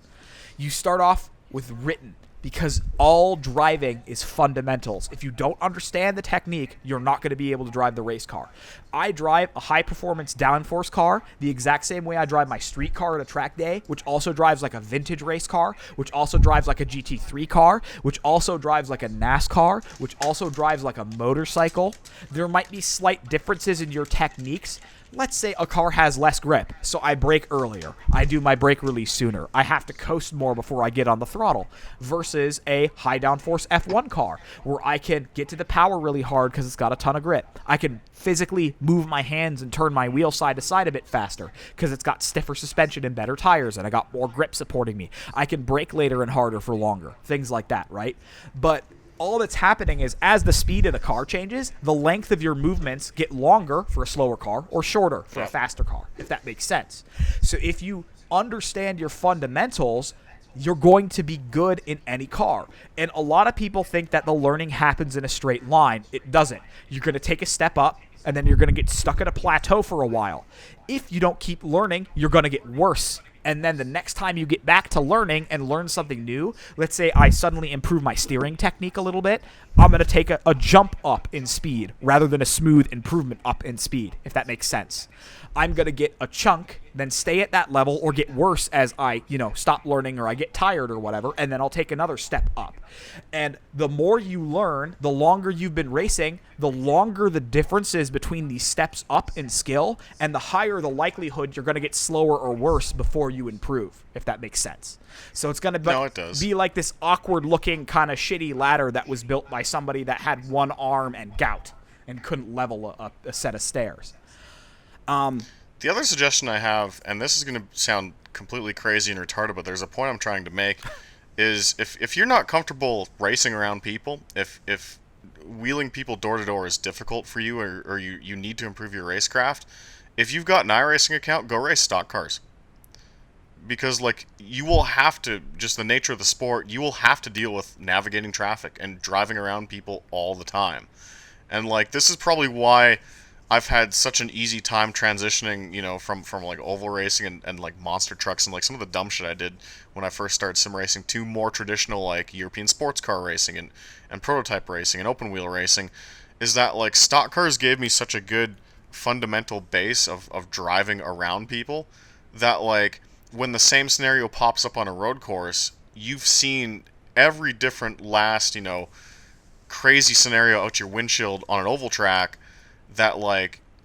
You start off with written, because all driving is fundamentals. If you don't understand the technique, you're not going to be able to drive the race car. I drive a high-performance downforce car the exact same way I drive my street car at a track day, which also drives like a vintage race car, which also drives like a GT3 car, which also drives like a NASCAR, which also drives like a motorcycle. There might be slight differences in your techniques. Let's say a car has less grip, so I brake earlier. I do my brake release sooner. I have to coast more before I get on the throttle versus a high downforce F1 car where I can get to the power really hard because it's got a ton of grip. I can physically move my hands and turn my wheel side to side a bit faster because it's got stiffer suspension and better tires and I got more grip supporting me. I can brake later and harder for longer. Things like that, right? But all that's happening is as the speed of the car changes, the length of your movements get longer for a slower car or shorter for a faster car, if that makes sense. So if you understand your fundamentals, you're going to be good in any car. And a lot of people think that the learning happens in a straight line. It doesn't. You're going to take a step up, and then you're going to get stuck at a plateau for a while. If you don't keep learning, you're going to get worse. And then the next time you get back to learning and learn something new, let's say I suddenly improve my steering technique a little bit, I'm going to take a jump up in speed rather than a smooth improvement up in speed, if that makes sense. I'm going to get a chunk, then stay at that level or get worse as I, stop learning or I get tired or whatever, and then I'll take another step up. And the more you learn, the longer you've been racing, the longer the difference is between these steps up in skill, and the higher the likelihood you're going to get slower or worse before you improve, if that makes sense. So it's going to be like this awkward-looking kind of shitty ladder that was built by somebody that had one arm and gout and couldn't level a set of stairs. The other suggestion I have, and this is going to sound completely crazy and retarded, but there's a point I'm trying to make, is if you're not comfortable racing around people, if wheeling people door to door is difficult for you or you need to improve your racecraft, if you've got an iRacing account, go race stock cars. Because, you will have to, just the nature of the sport, you will have to deal with navigating traffic and driving around people all the time. And, this is probably why I've had such an easy time transitioning, from oval racing and monster trucks and some of the dumb shit I did when I first started sim racing to more traditional European sports car racing and prototype racing and open wheel racing, is that stock cars gave me such a good fundamental base of driving around people that when the same scenario pops up on a road course, you've seen every different last, crazy scenario out your windshield on an oval track that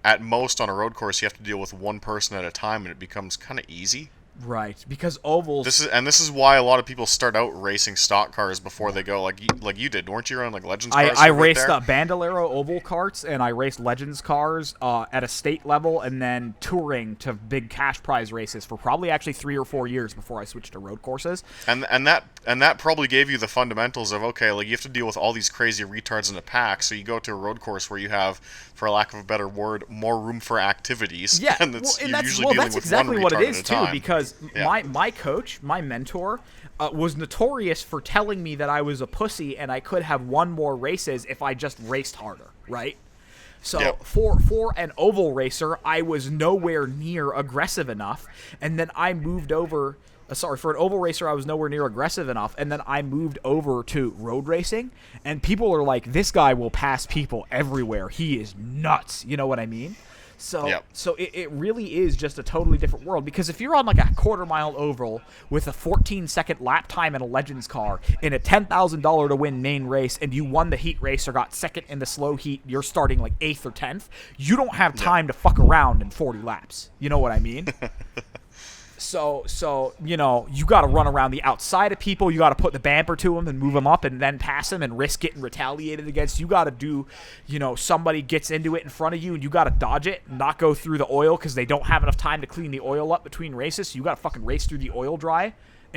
at most on a road course you have to deal with one person at a time and it becomes kind of easy. Right, because ovals. This is why a lot of people start out racing stock cars before they go like you did. Weren't you on like Legends cars? I raced Bandolero oval karts, and I raced Legends cars at a state level, and then touring to big cash prize races for probably actually 3 or 4 years before I switched to road courses. And that probably gave you the fundamentals of, okay, like you have to deal with all these crazy retards in a pack, so you go to a road course where you have, for lack of a better word, more room for activities. Yeah, and that's one exactly what it retard is at a too. time. Because my coach, my mentor, was notorious for telling me that I was a pussy and I could have won more races if I just raced harder, right? So for an oval racer, I was nowhere near aggressive enough, and then I moved over. For an oval racer, I was nowhere near aggressive enough, and then I moved over to road racing, and people are like, "This guy will pass people everywhere. He is nuts." You know what I mean? So it really is just a totally different world, because if you're on like a quarter-mile oval with a 14-second lap time in a Legends car in a $10,000 to win main race, and you won the heat race or got second in the slow heat, you're starting like 8th or 10th, you don't have time to fuck around in 40 laps. You know what I mean? So you know, you got to run around the outside of people. You got to put the bamper to them and move them up and then pass them and risk getting retaliated against. You got to do, you know, somebody gets into it in front of you and you got to dodge it and not go through the oil because they don't have enough time to clean the oil up between races. So you got to fucking race through the oil dry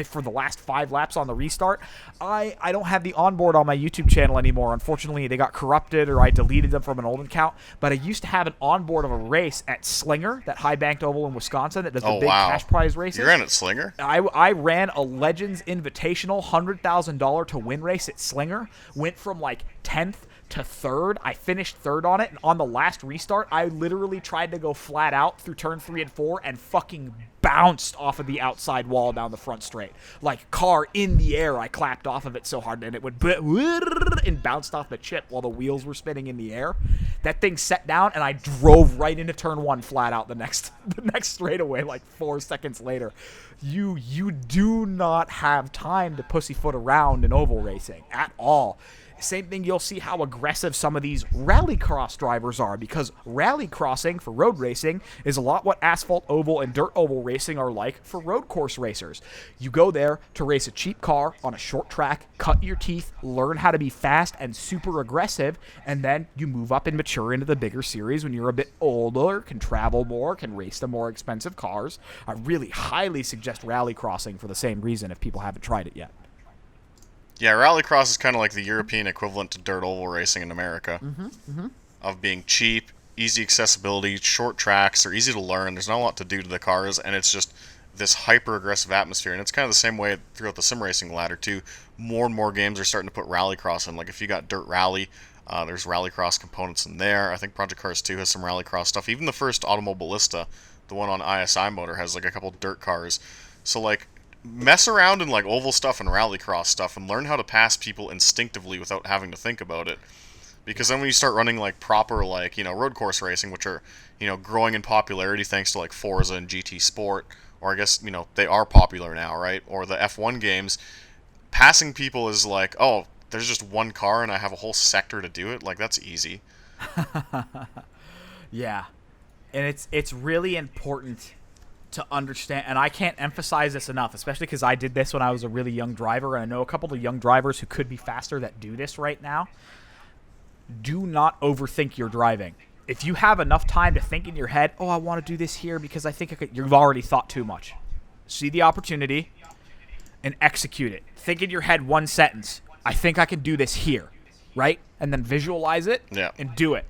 for the last 5 laps on the restart. I don't have the onboard on my YouTube channel anymore. Unfortunately, they got corrupted or I deleted them from an old account. But I used to have an onboard of a race at Slinger, that high-banked oval in Wisconsin that does the big cash prize races. You ran at Slinger? I ran a Legends Invitational $100,000 to win race at Slinger. Went from like 10th to 3rd. I finished 3rd on it, and on the last restart, I literally tried to go flat out through turn 3 and 4 and fucking bounced off of the outside wall down the front straight. Like, car in the air, I clapped off of it so hard, and it would and bounced off the chip while the wheels were spinning in the air. That thing set down, and I drove right into turn 1 flat out the next straightaway like 4 seconds later. You do not have time to pussyfoot around in oval racing at all. Same thing, you'll see how aggressive some of these rallycross drivers are, because rallycrossing for road racing is a lot what asphalt oval and dirt oval racing are like for road course racers. You go there to race a cheap car on a short track, cut your teeth, learn how to be fast and super aggressive, and then you move up and mature into the bigger series when you're a bit older, can travel more, can race the more expensive cars. I really highly suggest rallycrossing for the same reason if people haven't tried it yet. Yeah, rallycross is kind of like the European equivalent to dirt oval racing in America. Of being cheap, easy accessibility, short tracks, they're easy to learn, there's not a lot to do to the cars, and it's just this hyper-aggressive atmosphere. And it's kind of the same way throughout the sim racing ladder, too. More and more games are starting to put rallycross in. Like, if you got Dirt Rally, there's rallycross components in there. I think Project Cars 2 has some rallycross stuff. Even the first Automobilista, the one on ISI Motor, has like a couple dirt cars. So, like, mess around in like oval stuff and rallycross stuff and learn how to pass people instinctively without having to think about it. Because then when you start running like proper, like, you know, road course racing, which are, you know, growing in popularity thanks to like Forza and GT Sport, or I guess, you know, they are popular now, right? Or the F1 games, passing people is like, oh, there's just one car and I have a whole sector to do it. Like, that's easy. Yeah. And it's really important to understand, and I can't emphasize this enough, especially because I did this when I was a really young driver, and I know a couple of young drivers who could be faster that do this right now. Do not overthink your driving. If you have enough time to think in your head, oh, I want to do this here because I think I could, you've already thought too much. See the opportunity and execute it. Think in your head one sentence. I think I can do this here, right? And then visualize it and do it.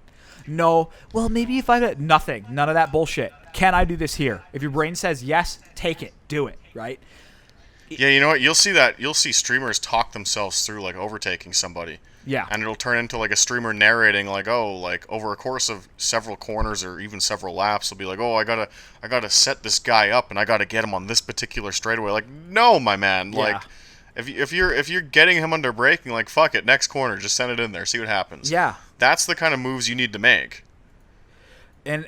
No, well, maybe if I nothing, none of that bullshit. Can I do this here? If your brain says yes, take it, do it, right? Yeah, you know what? You'll see streamers talk themselves through like overtaking somebody. Yeah. And it'll turn into like a streamer narrating like, oh, like over a course of several corners or even several laps, they'll be like, oh, I gotta set this guy up and I gotta get him on this particular straightaway. Like, no, my man. Yeah. Like, if you're getting him under braking, like, fuck it, next corner, just send it in there, see what happens. Yeah. That's the kind of moves you need to make. And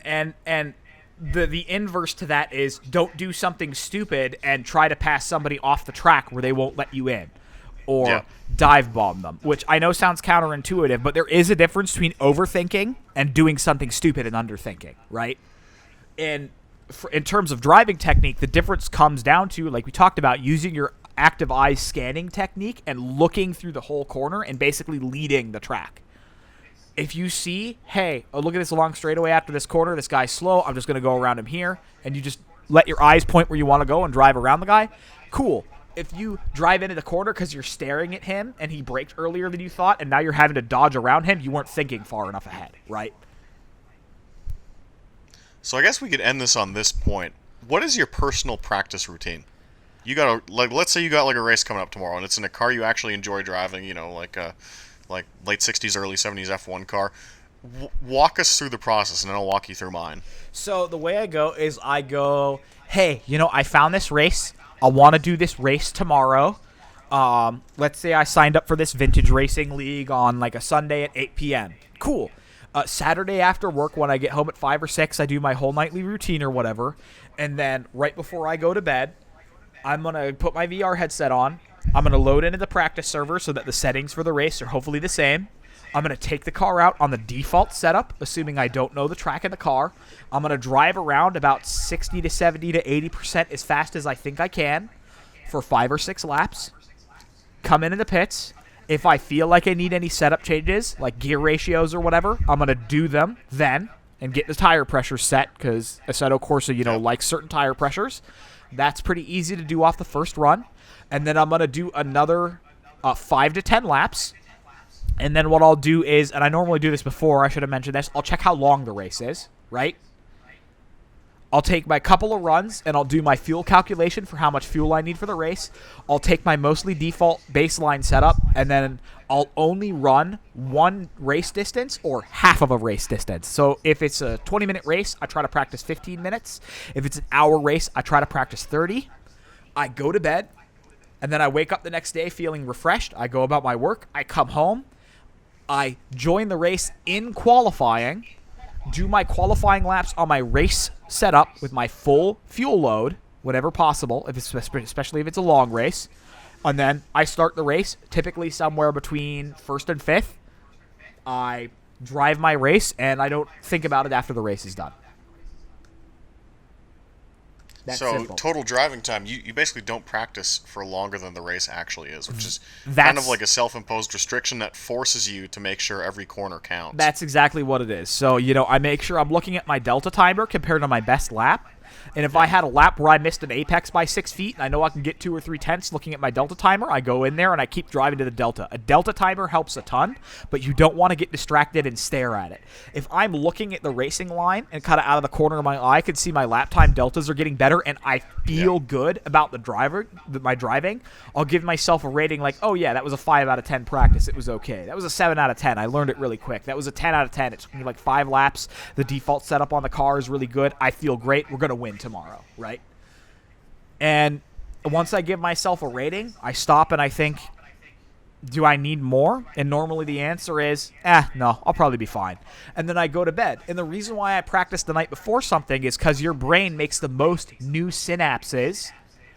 the inverse to that is don't do something stupid and try to pass somebody off the track where they won't let you in. Or dive bomb them, which I know sounds counterintuitive, but there is a difference between overthinking and doing something stupid and underthinking, right? And in terms of driving technique, the difference comes down to, like we talked about, using your active eye scanning technique and looking through the whole corner and basically leading the track. If you see, hey, oh, look at this long straightaway after this corner, this guy's slow, I'm just going to go around him here, and you just let your eyes point where you want to go and drive around the guy, cool. If you drive into the corner because you're staring at him and he braked earlier than you thought and now you're having to dodge around him, you weren't thinking far enough ahead, right? So I guess we could end this on this point. What is your personal practice routine? You got let's say you got like a race coming up tomorrow and it's in a car you actually enjoy driving, you know, like late 60s, early 70s F1 car. Walk us through the process and then I'll walk you through mine. So the way I go is I go, hey, you know, I found this race. I want to do this race tomorrow. Let's say I signed up for this vintage racing league on like a Sunday at 8 p.m. Cool. Saturday after work when I get home at 5 or 6, I do my whole nightly routine or whatever. And then right before I go to bed, I'm going to put my VR headset on. I'm going to load into the practice server so that the settings for the race are hopefully the same. I'm going to take the car out on the default setup, assuming I don't know the track in the car. I'm going to drive around about 60 to 70 to 80% as fast as I think I can for 5 or 6 laps. Come into the pits. If I feel like I need any setup changes, like gear ratios or whatever, I'm going to do them then and get the tire pressure set because Assetto Corsa, you know, likes certain tire pressures. That's pretty easy to do off the first run. And then I'm going to do another 5 to 10 laps. And then what I'll do is, and I normally do this before, I should have mentioned this, I'll check how long the race is, right? I'll take my couple of runs, and I'll do my fuel calculation for how much fuel I need for the race. I'll take my mostly default baseline setup, and then I'll only run one race distance or half of a race distance. So if it's a 20-minute race, I try to practice 15 minutes. If it's an hour race, I try to practice 30. I go to bed, and then I wake up the next day feeling refreshed. I go about my work. I come home. I join the race in qualifying, do my qualifying laps on my race setup with my full fuel load, whenever possible, especially if it's a long race, and then I start the race, typically somewhere between first and fifth. I drive my race, and I don't think about it after the race is done. That's so simple. Total driving time, you basically don't practice for longer than the race actually is, which is kind That's- of like a self-imposed restriction that forces you to make sure every corner counts. That's exactly what it is. So, you know, I make sure I'm looking at my delta timer compared to my best lap. And if I had a lap where I missed an apex by 6 feet, and I know I can get 2 or 3 tenths looking at my delta timer, I go in there and I keep driving to the delta. A delta timer helps a ton, but you don't want to get distracted and stare at it. If I'm looking at the racing line and kind of out of the corner of my eye, I can see my lap time deltas are getting better, and I feel good about my driving, I'll give myself a rating like, oh yeah, that was a 5 out of 10 practice. It was okay. That was a 7 out of 10. I learned it really quick. That was a 10 out of 10. It took me like 5 laps. The default setup on the car is really good. I feel great. We're going to win tomorrow, right? And once I give myself a rating, I stop and I think, do I need more? And normally the answer is, no, I'll probably be fine. And then I go to bed. And the reason why I practice the night before something is because your brain makes the most new synapses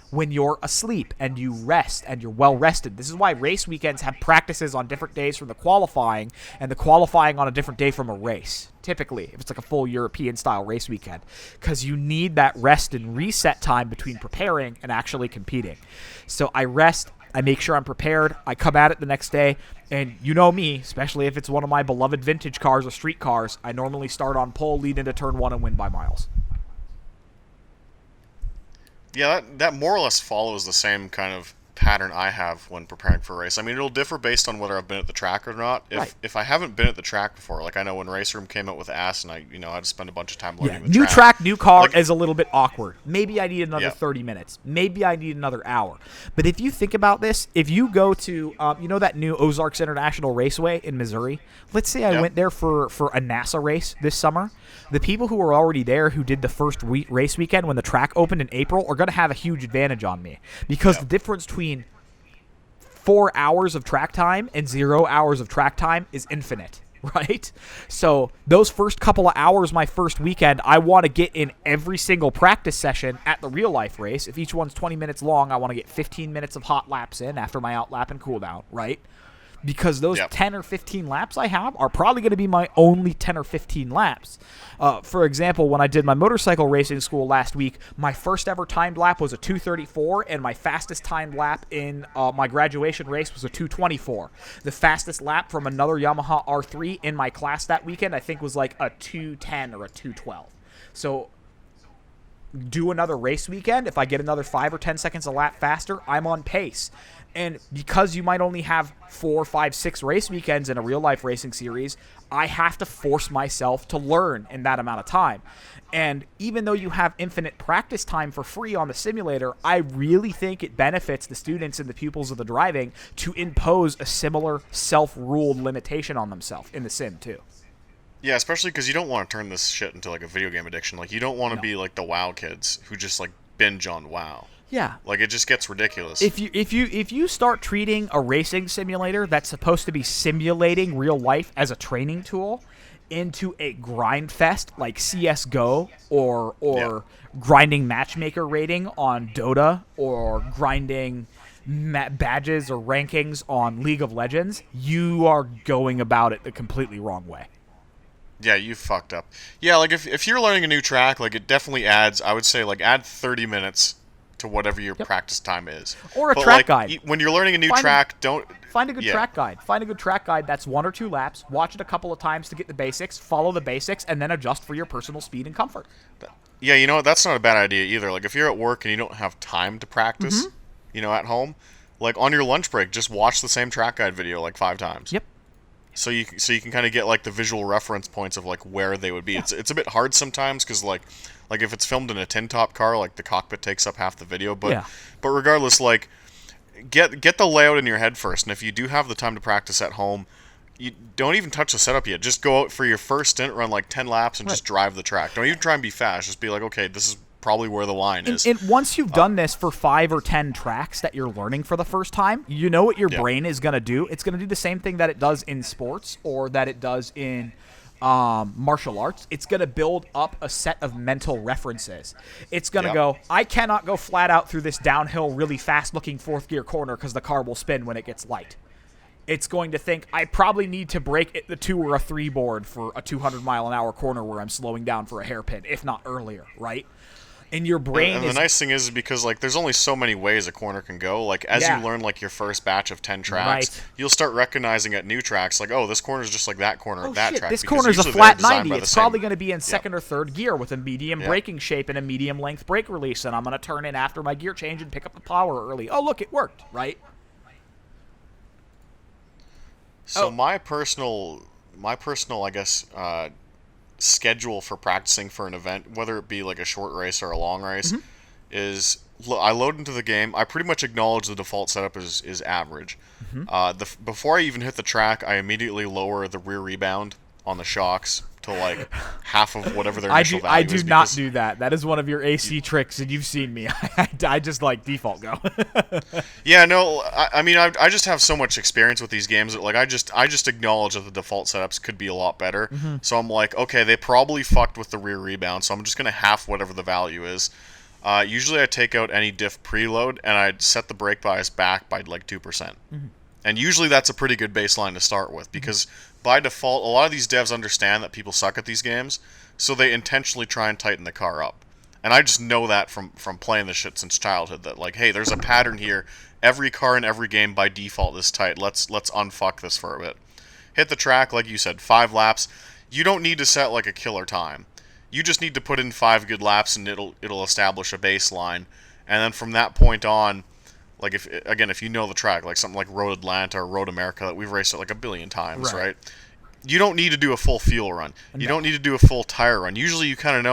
when you're asleep and you rest and you're well rested. This is why race weekends have practices on different days from the qualifying and the qualifying on a different day from a race, typically, if it's like a full European-style race weekend, because you need that rest and reset time between preparing and actually competing. So I rest, I make sure I'm prepared, I come at it the next day, and you know me, especially if it's one of my beloved vintage cars or street cars, I normally start on pole, lead into turn 1, and win by miles. Yeah, that more or less follows the same kind of pattern I have when preparing for a race. I mean, it'll differ based on whether I've been at the track or not. If I haven't been at the track before, like I know when Race Room came out with Ass, and I had to spend a bunch of time learning the new track. New car Like, is a little bit awkward. Maybe I need another 30 minutes. Maybe I need another hour. But if you think about this, if you go to, that new Ozarks International Raceway in Missouri, let's say I went there for a NASA race this summer. The people who were already there who did the first race weekend when the track opened in April are going to have a huge advantage on me because the difference between 4 hours of track time and 0 hours of track time is infinite, right? So those first couple of hours my first weekend, I want to get in every single practice session at the real life race. If each one's 20 minutes long, I want to get 15 minutes of hot laps in after my out lap and cool down, right? because those 10 or 15 laps I have are probably going to be my only 10 or 15 laps. For example, when I did my motorcycle racing school last week, my first ever timed lap was a 2:34, and my fastest timed lap in my graduation race was a 2:24. The fastest lap from another Yamaha R3 in my class that weekend, I think, was like a 2:10 or a 2:12. So do another race weekend, if I get another 5 or 10 seconds a lap faster, I'm on pace. And because you might only have 4, 5, 6 race weekends in a real-life racing series, I have to force myself to learn in that amount of time. And even though you have infinite practice time for free on the simulator, I really think it benefits the students and the pupils of the driving to impose a similar self-ruled limitation on themselves in the sim, too. Yeah, especially because you don't want to turn this shit into like a video game addiction. Like, you don't want to be like the WoW kids who just like binge on WoW. Yeah. Like, it just gets ridiculous. If you start treating a racing simulator that's supposed to be simulating real life as a training tool into a grind fest like CS:GO or grinding matchmaker rating on Dota or grinding badges or rankings on League of Legends, you are going about it the completely wrong way. Yeah, you fucked up. Yeah, like if you're learning a new track, like it definitely adds, I would say, like add 30 minutes to whatever your practice time is. Or a track guide. When you're learning a new track, don't... Find a good track guide. Find a good track guide that's 1 or 2 laps. Watch it a couple of times to get the basics. Follow the basics, and then adjust for your personal speed and comfort. Yeah, you know what? That's not a bad idea either. Like, if you're at work and you don't have time to practice, you know, at home, like on your lunch break, just watch the same track guide video like 5 times. Yep. So you can kind of get like the visual reference points of like where they would be. It's a bit hard sometimes because like if it's filmed in a tin top car, like the cockpit takes up half the video. But regardless, like get the layout in your head first. And if you do have the time to practice at home, you don't even touch the setup yet. Just go out for your first stint, run like 10 laps, and just drive the track. Don't even try and be fast. Just be like, okay, this is probably where the line is. And once you've done this for 5 or 10 tracks that you're learning for the first time, you know what your brain is going to do. It's going to do the same thing that it does in sports or that it does in martial arts. It's going to build up a set of mental references. It's going to go, I cannot go flat out through this downhill really fast looking 4th gear corner because the car will spin when it gets light. It's going to think, I probably need to brake at the 2 or a 3 board for a 200-mile-an-hour corner where I'm slowing down for a hairpin, if not earlier, right? And your brain and the nice thing is because like there's only so many ways a corner can go. Like as you learn like your first batch of 10 tracks, you'll start recognizing at new tracks like, oh, this corner's just like that corner at that track. This corner's a flat 90. It's probably going to be in 2nd or 3rd gear with a medium braking shape and a medium length brake release, and I'm going to turn in after my gear change and pick up the power early. Oh, look, it worked, right? So my personal, I guess, schedule for practicing for an event, whether it be like a short race or a long race, is I load into the game. I pretty much acknowledge the default setup is average. Before I even hit the track, I immediately lower the rear rebound on the shocks to like half of whatever their initial value is. I do not do that. That is one of your AC tricks, and you've seen me. I just like default go. Yeah, no, I mean, I just have so much experience with these games that like I just acknowledge that the default setups could be a lot better. So I'm like, okay, they probably fucked with the rear rebound, so I'm just gonna half whatever the value is. Usually I take out any diff preload and I set the brake bias back by like 2%. And usually that's a pretty good baseline to start with because by default, a lot of these devs understand that people suck at these games, so they intentionally try and tighten the car up. And I just know that from playing this shit since childhood, that like, hey, there's a pattern here. Every car in every game by default is tight. Let's unfuck this for a bit. Hit the track, like you said, 5 laps. You don't need to set like a killer time. You just need to put in 5 good laps and it'll establish a baseline. And then from that point on, like if you know the track, like something like Road Atlanta or Road America that we've raced it like a billion times, right? You don't need to do a full fuel run. You don't need to do a full tire run. Usually you kind of know